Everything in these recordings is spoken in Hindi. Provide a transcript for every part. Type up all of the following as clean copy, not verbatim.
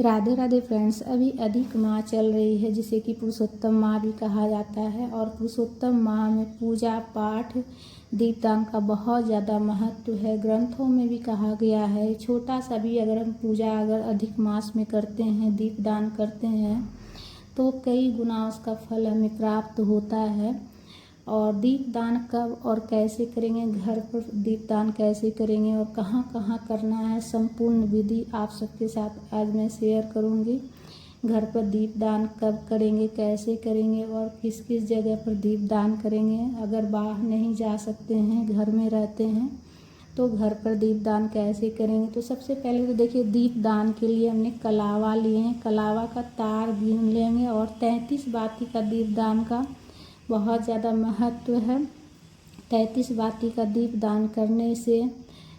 राधे राधे फ्रेंड्स। अभी अधिक माह चल रही है जिसे कि पुरुषोत्तम माह भी कहा जाता है। और पुरुषोत्तम माह में पूजा पाठ दीपदान का बहुत ज़्यादा महत्व है। ग्रंथों में भी कहा गया है, छोटा सा भी अगर हम पूजा अगर अधिक मास में करते हैं, दीपदान करते हैं तो कई गुना उसका फल हमें प्राप्त होता है। और दीपदान कब और कैसे करेंगे, घर पर दीपदान कैसे करेंगे और कहाँ कहाँ करना है, संपूर्ण विधि आप सबके साथ आज मैं शेयर करूँगी। घर पर दीपदान कब करेंगे, कैसे करेंगे और किस किस जगह पर दीपदान करेंगे। अगर बाहर नहीं जा सकते हैं, घर में रहते हैं तो घर पर दीपदान कैसे करेंगे। तो सबसे पहले तो देखिए, दीपदान के लिए हमने कलावा लिए हैं। कलावा का तार बीन लेंगे और 33 बाती का दीपदान का बहुत ज़्यादा महत्व है। 33 बाती का दीपदान करने से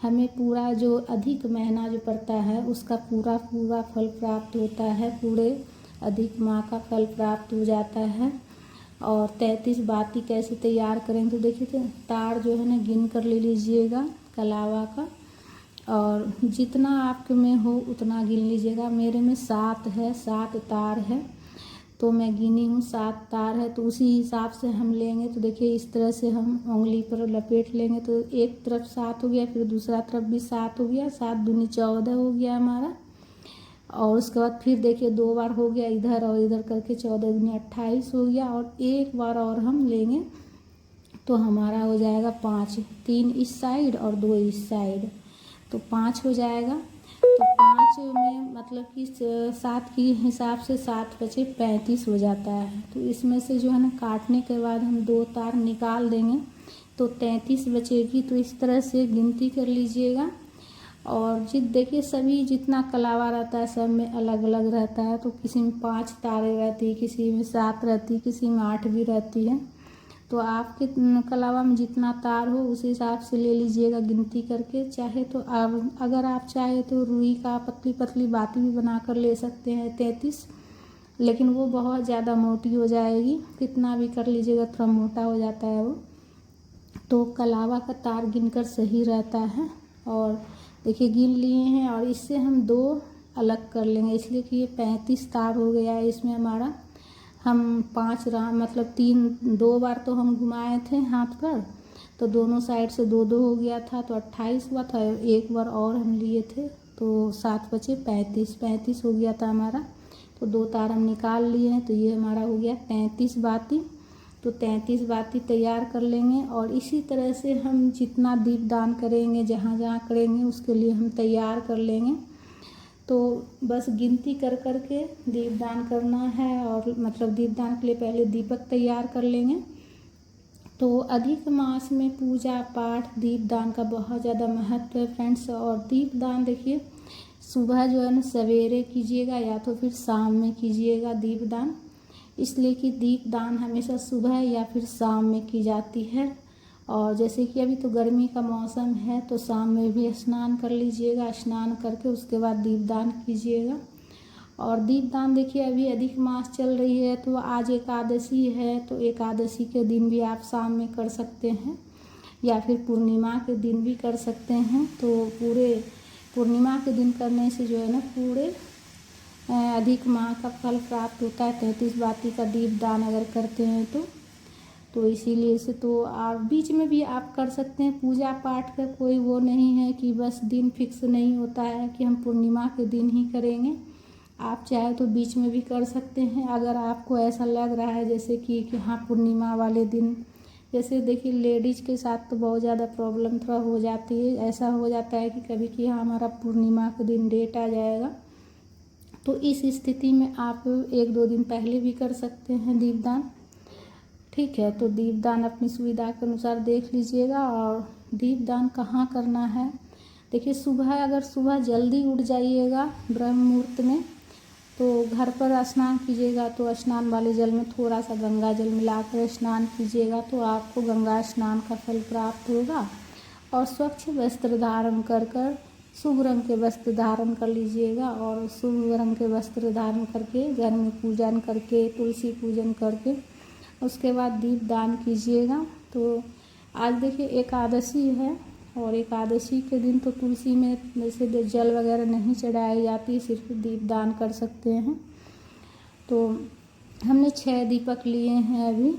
हमें पूरा जो अधिक महीना जो पड़ता है उसका पूरा फल प्राप्त होता है। पूरे अधिक माह का फल प्राप्त हो जाता है। और 33 बाती कैसे तैयार करें तो देखिए, तो तार जो है ना गिन कर ले लीजिएगा कलावा का, और जितना आपके में हो उतना गिन लीजिएगा। मेरे में 7 है, 7 तार है तो मैं गिनी हूँ, 7 तार है तो उसी हिसाब से हम लेंगे। तो देखिए, इस तरह से हम उंगली पर लपेट लेंगे तो एक तरफ 7 हो गया, फिर दूसरा तरफ भी 7 हो गया, 7 दूनी 14 हो गया हमारा। और उसके बाद फिर देखिए 2 बार हो गया इधर और इधर करके, 14 दूनी 28 हो गया। और एक बार और हम लेंगे तो हमारा हो जाएगा 5, 3 इस साइड और 2 इस साइड, तो 5 हो जाएगा। तो 5 में मतलब कि 7 के हिसाब से 7 बचे 35 हो जाता है। तो इसमें से जो है ना काटने के बाद हम 2 तार निकाल देंगे तो 33 बचेगी। तो इस तरह से गिनती कर लीजिएगा। और देखिए, सभी जितना कलावा रहता है सब में अलग अलग रहता है। तो किसी में 5 तारें रहती है, किसी में 7 रहती है, किसी में 8 भी रहती है। तो आपके कलावा में जितना तार हो उस हिसाब से ले लीजिएगा गिनती करके। चाहे तो आप अगर आप चाहे तो रुई का पतली पतली बाती भी बना कर ले सकते हैं 33, लेकिन वो बहुत ज़्यादा मोटी हो जाएगी। कितना भी कर लीजिएगा थोड़ा मोटा हो जाता है वो। तो कलावा का तार गिनकर सही रहता है। और देखिए गिन लिए हैं और इससे हम 2 अलग कर लेंगे, इसलिए कि ये 35 तार हो गया है। इसमें हमारा हम 5 मतलब 2 बार तो हम घुमाए थे हाथ पर, तो दोनों साइड से 2-2 हो गया था, तो 28 हुआ था। एक बार और हम लिए थे तो 7 बचे 35 हो गया था हमारा। तो 2 तार हम निकाल लिए हैं, तो ये हमारा हो गया 33 बाती। तो 33 बाती तैयार कर लेंगे। और इसी तरह से हम जितना दीपदान करेंगे, जहाँ जहाँ करेंगे उसके लिए हम तैयार कर लेंगे। तो बस गिनती कर कर के दीपदान करना है। और मतलब दीपदान के लिए पहले दीपक तैयार कर लेंगे। तो अधिक मास में पूजा पाठ दीपदान का बहुत ज़्यादा महत्व है फ्रेंड्स। और दीपदान देखिए, सुबह जो है ना सवेरे कीजिएगा या तो फिर शाम में कीजिएगा दीपदान, इसलिए कि दीपदान हमेशा सुबह या फिर शाम में की जाती है। और जैसे कि अभी तो गर्मी का मौसम है तो शाम में भी स्नान कर लीजिएगा, स्नान करके उसके बाद दीपदान कीजिएगा। और दीपदान देखिए, अभी अधिक मास चल रही है तो आज एकादशी है, तो एकादशी के दिन भी आप शाम में कर सकते हैं या फिर पूर्णिमा के दिन भी कर सकते हैं। तो पूरे पूर्णिमा के दिन करने से जो है ना पूरे अधिक माह का फल प्राप्त होता है। 33 बाती का दीपदान अगर करते हैं तो इसीलिए से तो आप बीच में भी आप कर सकते हैं। पूजा पाठ का कोई वो नहीं है कि बस दिन फिक्स नहीं होता है कि हम पूर्णिमा के दिन ही करेंगे। आप चाहे तो बीच में भी कर सकते हैं। अगर आपको ऐसा लग रहा है जैसे कि हाँ पूर्णिमा वाले दिन, जैसे देखिए लेडीज़ के साथ तो बहुत ज़्यादा प्रॉब्लम थोड़ा हो जाती है। ऐसा हो जाता है कि कभी कि हाँ हमारा पूर्णिमा के दिन डेट आ जाएगा, तो इस स्थिति में आप 1-2 दिन पहले भी कर सकते हैं दीपदान। ठीक है, तो दीपदान अपनी सुविधा के अनुसार देख लीजिएगा। और दीपदान कहाँ करना है, देखिए सुबह, अगर सुबह जल्दी उठ जाइएगा ब्रह्म मुहूर्त में तो घर पर स्नान कीजिएगा। तो स्नान वाले जल में थोड़ा सा गंगा जल मिलाकर स्नान कीजिएगा तो आपको गंगा स्नान का फल प्राप्त होगा। और स्वच्छ वस्त्र धारण कर शुभ रंग के वस्त्र धारण कर लीजिएगा। और शुभ रंग के वस्त्र धारण करके घर में पूजन करके, तुलसी पूजन करके उसके बाद दीपदान कीजिएगा। तो आज देखिए एकादशी है और एकादशी के दिन तो तुलसी में जैसे जल वगैरह नहीं चढ़ाई जाती, सिर्फ दीपदान कर सकते हैं। तो हमने 6 दीपक लिए हैं अभी,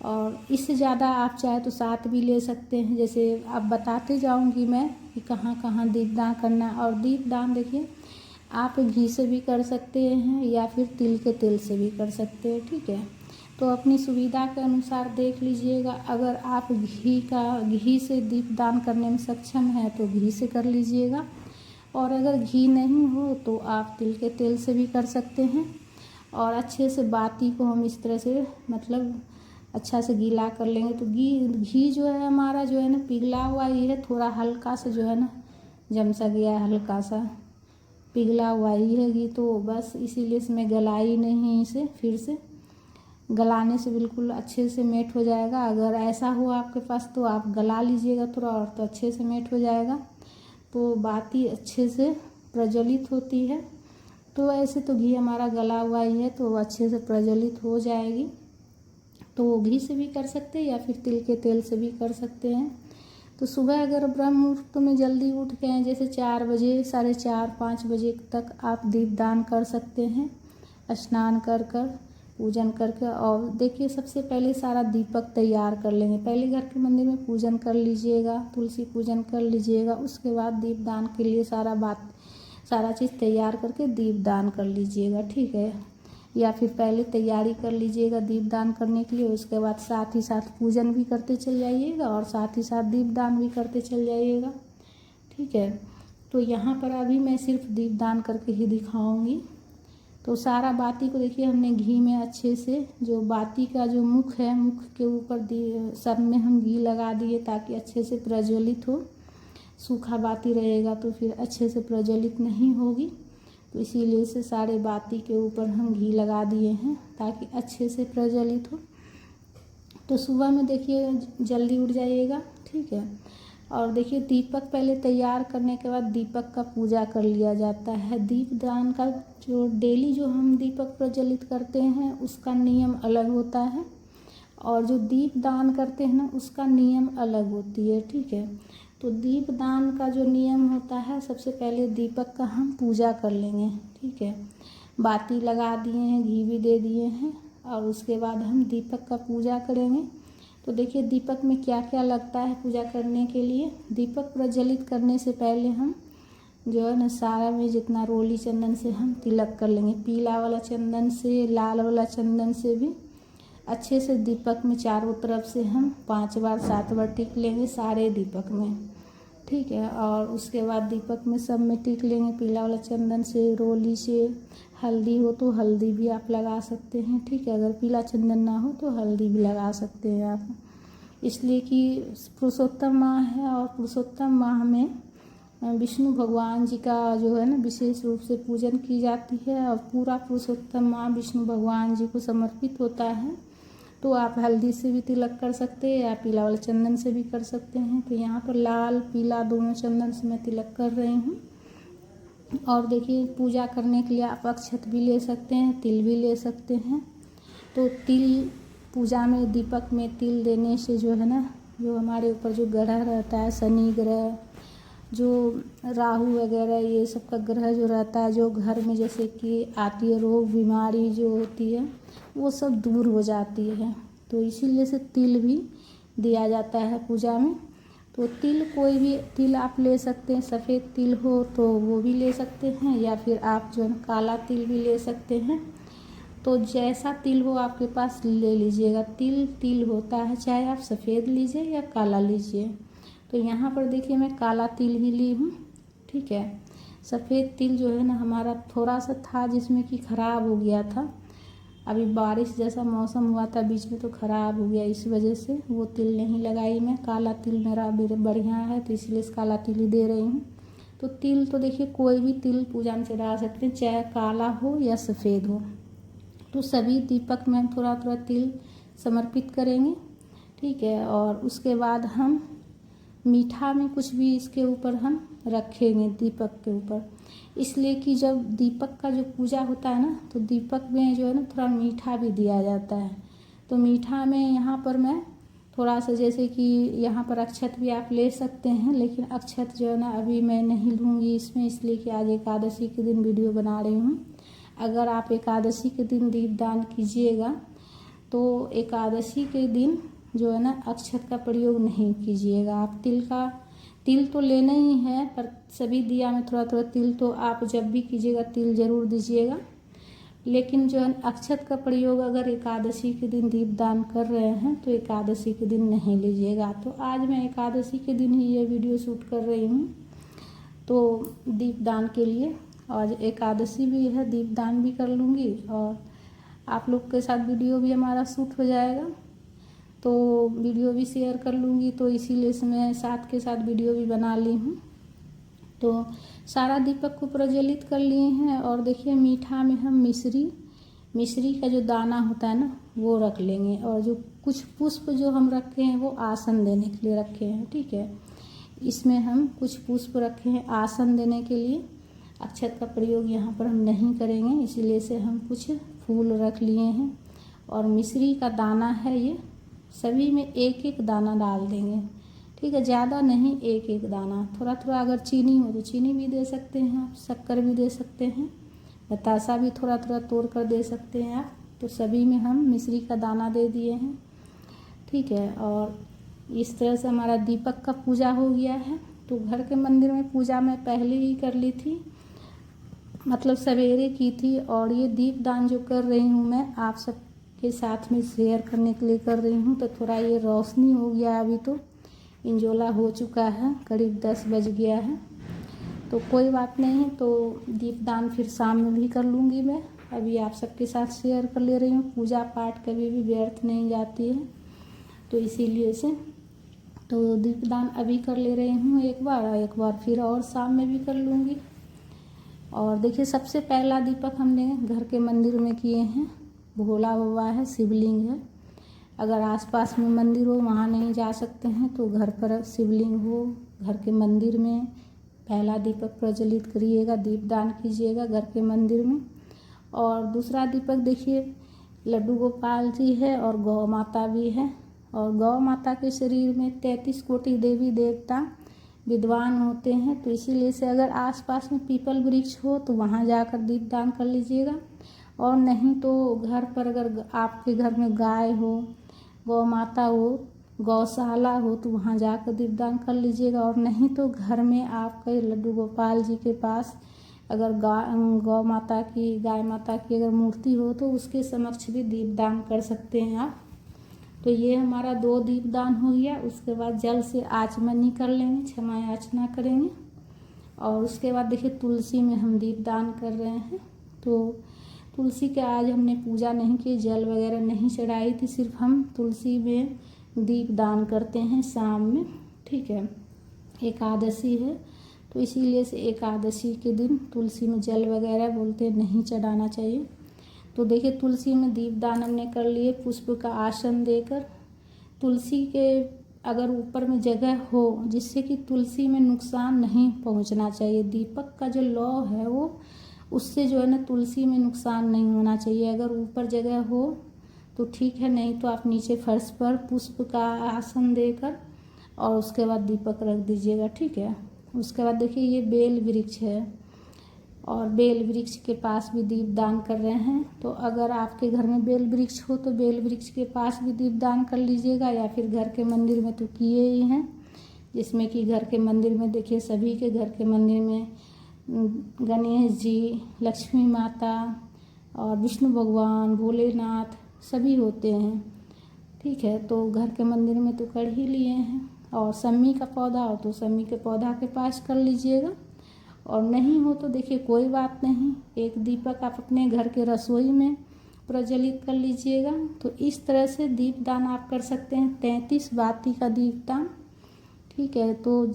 और इससे ज़्यादा आप चाहे तो 7 भी ले सकते हैं। जैसे अब बताते जाऊंगी मैं कि कहाँ कहाँ दीपदान करना है। और दीपदान देखिए आप घी से भी कर सकते हैं या फिर तिल के तेल से भी कर सकते हैं, ठीक है। तो अपनी सुविधा के अनुसार देख लीजिएगा। अगर आप घी से दीपदान करने में सक्षम है तो घी से कर लीजिएगा, और अगर घी नहीं हो तो आप तिल के तेल से भी कर सकते हैं। और अच्छे से बाती को हम इस तरह से मतलब अच्छा से गीला कर लेंगे। तो घी जो है हमारा जो है ना पिघला हुआ ही है, थोड़ा हल्का सा जो है ना जम सा गया है, हल्का सा पिघला हुआ ही है घी। तो बस इसीलिए इसमें गलाई नहीं, इसे फिर से गलाने से बिल्कुल अच्छे से मेट हो जाएगा। अगर ऐसा हो आपके पास तो आप गला लीजिएगा थोड़ा और, तो अच्छे से मेट हो जाएगा। तो बाती अच्छे से प्रज्वलित होती है। तो ऐसे तो घी हमारा गला हुआ ही है तो अच्छे से प्रज्वलित हो जाएगी। तो घी से भी कर सकते हैं या फिर तिल के तेल से भी कर सकते हैं। तो सुबह अगर ब्रह्म मुहूर्त में जल्दी उठ गए, जैसे 4 बजे, 4:30, 5 बजे तक आप दीपदान कर सकते हैं, स्नान कर पूजन करके। और देखिए सबसे पहले सारा दीपक तैयार कर लेंगे। पहले घर के मंदिर में पूजन कर लीजिएगा, तुलसी पूजन कर लीजिएगा। उसके बाद दीपदान के लिए सारा चीज़ तैयार करके दीपदान कर लीजिएगा, ठीक है। या फिर पहले तैयारी कर लीजिएगा दीपदान करने के लिए, उसके बाद साथ ही साथ पूजन भी करते चल जाइएगा और साथ ही साथ दीपदान भी करते चल जाइएगा, ठीक है। तो यहाँ पर अभी मैं सिर्फ दीपदान करके ही दिखाऊंगी। तो सारा बाती को देखिए हमने घी में अच्छे से, जो बाती का जो मुख है, मुख के ऊपर सब में हम घी लगा दिए ताकि अच्छे से प्रज्वलित हो। सूखा बाती रहेगा तो फिर अच्छे से प्रज्वलित नहीं होगी, तो इसीलिए से सारे बाती के ऊपर हम घी लगा दिए हैं ताकि अच्छे से प्रज्वलित हो। तो सुबह में देखिए जल्दी उठ जाइएगा, ठीक है। और देखिए दीपक पहले तैयार करने के बाद दीपक का पूजा कर लिया जाता है। दीपदान का जो डेली जो हम दीपक प्रज्वलित करते हैं उसका नियम अलग होता है, और जो दीपदान करते हैं ना उसका नियम अलग होती है, ठीक है। तो दीपदान का जो नियम होता है, सबसे पहले दीपक का हम पूजा कर लेंगे, ठीक है। बाती लगा दिए हैं, घी भी दे दिए हैं, और उसके बाद हम दीपक का पूजा करेंगे। तो देखिए दीपक में क्या क्या लगता है पूजा करने के लिए। दीपक प्रज्वलित करने से पहले हम जो है ना सारा में जितना रोली चंदन से हम तिलक कर लेंगे। पीला वाला चंदन से, लाल वाला चंदन से भी अच्छे से दीपक में चारों तरफ से हम 5 बार 7 बार टिक लेंगे सारे दीपक में, ठीक है। और उसके बाद दीपक में सब में टिक लेंगे पीला वाला चंदन से, रोली से। हल्दी हो तो हल्दी भी आप लगा सकते हैं, ठीक है। अगर पीला चंदन ना हो तो हल्दी भी लगा सकते हैं आप, इसलिए कि पुरुषोत्तम माह है, और पुरुषोत्तम माह में विष्णु भगवान जी का जो है ना विशेष रूप से पूजन की जाती है, और पूरा पुरुषोत्तम माह विष्णु भगवान जी को समर्पित होता है। तो आप हल्दी से भी तिलक कर सकते हैं या पीला वाले चंदन से भी कर सकते हैं। तो यहाँ पर लाल पीला दोनों चंदन से मैं तिलक कर रही हूँ। और देखिए पूजा करने के लिए आप अक्षत भी ले सकते हैं, तिल भी ले सकते हैं। तो तिल पूजा में, दीपक में तिल देने से जो है ना, जो हमारे ऊपर जो ग्रह रहता है, शनि ग्रह, जो राहु वगैरह ये सब का ग्रह जो रहता है, जो घर में जैसे कि आती है रोग बीमारी जो होती है, वो सब दूर हो जाती है। तो इसीलिए से तिल भी दिया जाता है पूजा में। तो तिल कोई भी तिल आप ले सकते हैं, सफ़ेद तिल हो तो वो भी ले सकते हैं, या फिर आप जो है काला तिल भी ले सकते हैं। तो जैसा तिल हो आपके पास ले लीजिएगा। तिल होता है, चाहे आप सफ़ेद लीजिए या काला लीजिए। तो यहाँ पर देखिए मैं काला तिल ही ली हूँ, ठीक है। सफ़ेद तिल जो है ना हमारा थोड़ा सा था जिसमें कि ख़राब हो गया था, अभी बारिश जैसा मौसम हुआ था बीच में तो ख़राब हो गया, इस वजह से वो तिल नहीं लगाई मैं। काला तिल मेरा बढ़िया है तो इसलिए काला तिल ही दे रही हूँ। तो तिल तो देखिए कोई भी तिल पूजा में चढ़ा सकते हैं, चाहे काला हो या सफ़ेद हो। तो सभी दीपक में हम थोड़ा थोड़ा तिल समर्पित करेंगे, ठीक है। और उसके बाद हम मीठा में कुछ भी इसके ऊपर हम रखेंगे दीपक के ऊपर, इसलिए कि जब दीपक का जो पूजा होता है ना तो दीपक में जो है ना थोड़ा मीठा भी दिया जाता है। तो मीठा में यहाँ पर मैं थोड़ा सा जैसे कि यहाँ पर अक्षत भी आप ले सकते हैं, लेकिन अक्षत जो है ना अभी मैं नहीं लूँगी इसमें, इसलिए कि आज एकादशी के दिन वीडियो बना रही हूँ। अगर आप एकादशी के दिन दीपदान कीजिएगा तो एकादशी के दिन जो है ना अक्षत का प्रयोग नहीं कीजिएगा। आप तिल तो लेना ही है, पर सभी दिया में थोड़ा थोड़ा तिल तो आप जब भी कीजिएगा तिल ज़रूर दीजिएगा। लेकिन जो है अक्षत का प्रयोग अगर एकादशी के दिन दीपदान कर रहे हैं तो एकादशी के दिन नहीं लीजिएगा। तो आज मैं एकादशी के दिन ही ये वीडियो शूट कर रही हूँ तो दीपदान के लिए, और एकादशी भी है, दीपदान भी कर लूँगी और आप लोग के साथ वीडियो भी हमारा शूट हो जाएगा, तो वीडियो भी शेयर कर लूँगी। तो इसीलिए से मैं साथ के साथ वीडियो भी बना ली हूँ। तो सारा दीपक को प्रज्वलित कर लिए हैं। और देखिए मीठा में हम मिश्री का जो दाना होता है ना वो रख लेंगे, और जो कुछ पुष्प जो हम रखे हैं वो आसन देने के लिए रखे हैं। ठीक है, इसमें हम कुछ पुष्प रखे हैं आसन देने के लिए। अक्षत का प्रयोग यहाँ पर हम नहीं करेंगे, इसीलिए से हम कुछ फूल रख लिए हैं। और मिश्री का दाना है, ये सभी में एक एक दाना डाल देंगे। ठीक है, ज़्यादा नहीं, एक एक दाना। थोड़ा थोड़ा अगर चीनी हो तो चीनी भी दे सकते हैं आप, शक्कर भी दे सकते हैं, बतासा भी थोड़ा थोड़ा तोड़ कर दे सकते हैं आप। तो सभी में हम मिश्री का दाना दे दिए हैं। ठीक है, और इस तरह से हमारा दीपक का पूजा हो गया है। तो घर के मंदिर में पूजा मैं पहले ही कर ली थी, मतलब सवेरे की थी। और ये दीपदान जो कर रही हूँ मैं आप सबके साथ में शेयर करने के लिए कर रही हूँ। तो थोड़ा ये रोशनी हो गया, अभी तो इंजोला हो चुका है, करीब 10 बज गया है। तो कोई बात नहीं, तो दीपदान फिर शाम में भी कर लूँगी मैं। अभी आप सबके साथ शेयर कर ले रही हूँ। पूजा पाठ कभी भी व्यर्थ नहीं जाती है, तो इसीलिए से तो दीपदान अभी कर ले रही हूँ एक बार फिर और शाम में भी कर लूँगी। और देखिए सबसे पहला दीपक हमने घर के मंदिर में किए हैं। भोला बाबा है, शिवलिंग है। अगर आसपास में मंदिर हो वहाँ नहीं जा सकते हैं तो घर पर शिवलिंग हो, घर के मंदिर में पहला दीपक प्रज्वलित करिएगा, दीपदान कीजिएगा घर के मंदिर में। और दूसरा दीपक देखिए लड्डू गोपाल जी है और गौ माता भी है। और गौ माता के शरीर में 33 कोटि देवी देवता विद्वान होते हैं, तो इसीलिए से अगर आसपास में पीपल वृक्ष हो तो वहाँ जाकर दीपदान कर लीजिएगा। और नहीं तो घर पर अगर आपके घर में गाय हो, गौ माता हो, गौशाला हो तो वहाँ जाकर दीपदान कर लीजिएगा। और नहीं तो घर में आपके लड्डू गोपाल जी के पास अगर गौ माता की, गाय माता की अगर मूर्ति हो तो उसके समक्ष भी दीपदान कर सकते हैं आप। तो ये हमारा 2 दीपदान हो गया। उसके बाद जल से आचमनी कर लेंगे, क्षमा याचना करेंगे। और उसके बाद देखिए तुलसी में हम दीपदान कर रहे हैं। तो तुलसी के आज हमने पूजा नहीं की, जल वगैरह नहीं चढ़ाई थी, सिर्फ हम तुलसी में दीपदान करते हैं शाम में। ठीक है, एकादशी है तो इसीलिए से एकादशी के दिन तुलसी में जल वगैरह बोलते हैं नहीं चढ़ाना चाहिए। तो देखिए तुलसी में दीपदान हमने कर लिए, पुष्प का आसन देकर। तुलसी के अगर ऊपर में जगह हो जिससे कि तुलसी में नुकसान नहीं पहुंचना चाहिए, दीपक का जो लौ है वो उससे जो है ना तुलसी में नुकसान नहीं होना चाहिए। अगर ऊपर जगह हो तो ठीक है, नहीं तो आप नीचे फर्श पर पुष्प का आसन देकर और उसके बाद दीपक रख दीजिएगा। ठीक है, उसके बाद देखिए ये बेल वृक्ष है और बेल वृक्ष के पास भी दीपदान कर रहे हैं। तो अगर आपके घर में बेल वृक्ष हो तो बेल वृक्ष के पास भी दीपदान कर लीजिएगा, या फिर घर के मंदिर में तो किए ही हैं, जिसमें कि घर के मंदिर में देखिए सभी के घर के मंदिर में गणेश जी, लक्ष्मी माता और विष्णु भगवान, भोलेनाथ सभी होते हैं। ठीक है, तो घर के मंदिर में तो कर ही लिए हैं। और सम्मी का पौधा हो तो सम्मी के पौधा के पास कर लीजिएगा। और नहीं हो तो देखिए कोई बात नहीं, एक दीपक आप अपने घर के रसोई में प्रज्वलित कर लीजिएगा। तो इस तरह से दीपदान आप कर सकते हैं, 33 बाती का दीपदान। ठीक है, तो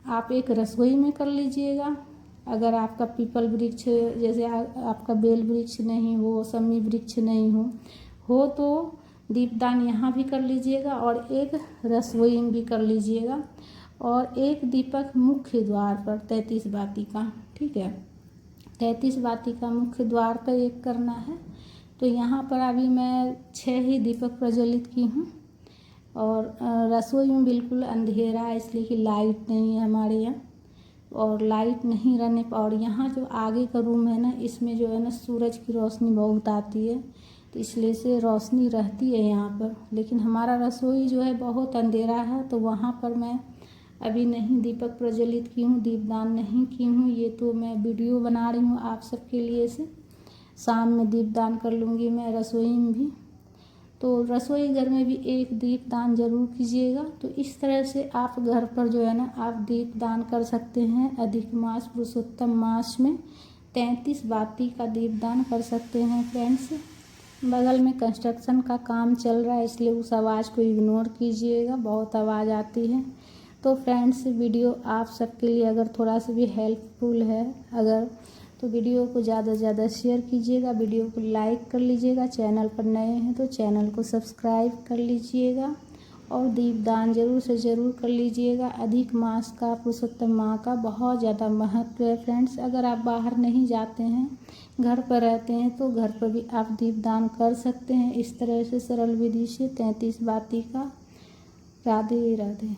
आप एक रसोई में कर लीजिएगा। अगर आपका पीपल वृक्ष जैसे आपका बेल वृक्ष नहीं हो, सम्मी वृक्ष नहीं हो तो दीपदान यहाँ भी कर लीजिएगा और एक रसोई में भी कर लीजिएगा। और एक दीपक मुख्य द्वार पर 33 बाती का। ठीक है, 33 बाती का मुख्य द्वार पर एक करना है। तो यहाँ पर अभी मैं 6 ही दीपक प्रज्वलित की हूँ। और रसोई में बिल्कुल अंधेरा है, इसलिए कि लाइट नहीं है हमारे यहाँ, और लाइट नहीं रहने पर, और यहाँ जो आगे का रूम है ना, इसमें जो है ना सूरज की रोशनी बहुत आती है, तो इसलिए से रोशनी रहती है यहाँ पर। लेकिन हमारा रसोई जो है बहुत अंधेरा है, तो वहाँ पर मैं अभी नहीं दीपक प्रज्वलित की हूँ, दीपदान नहीं की हूँ। ये तो मैं वीडियो बना रही हूँ आप सबके लिए से। शाम में दीपदान कर लूँगी मैं रसोई में भी। तो रसोई घर में भी एक दीपदान ज़रूर कीजिएगा। तो इस तरह से आप घर पर जो है ना आप दीपदान कर सकते हैं। अधिक मास पुरुषोत्तम मास में 33 बाती का दीपदान कर सकते हैं फ्रेंड्स। बगल में कंस्ट्रक्शन का काम चल रहा है, इसलिए उस आवाज़ को इग्नोर कीजिएगा, बहुत आवाज़ आती है। तो फ्रेंड्स, वीडियो आप सबके लिए अगर थोड़ा सा भी हेल्पफुल है अगर, तो वीडियो को ज़्यादा से ज़्यादा शेयर कीजिएगा, वीडियो को लाइक कर लीजिएगा। चैनल पर नए हैं तो चैनल को सब्सक्राइब कर लीजिएगा, और दीपदान ज़रूर से ज़रूर कर लीजिएगा। अधिक मास का पुरुषोत्तम माह का बहुत ज़्यादा महत्व है फ्रेंड्स। अगर आप बाहर नहीं जाते हैं, घर पर रहते हैं, तो घर पर भी आप दीपदान कर सकते हैं इस तरह से सरल विधि से 33 बाती का। राधे राधे।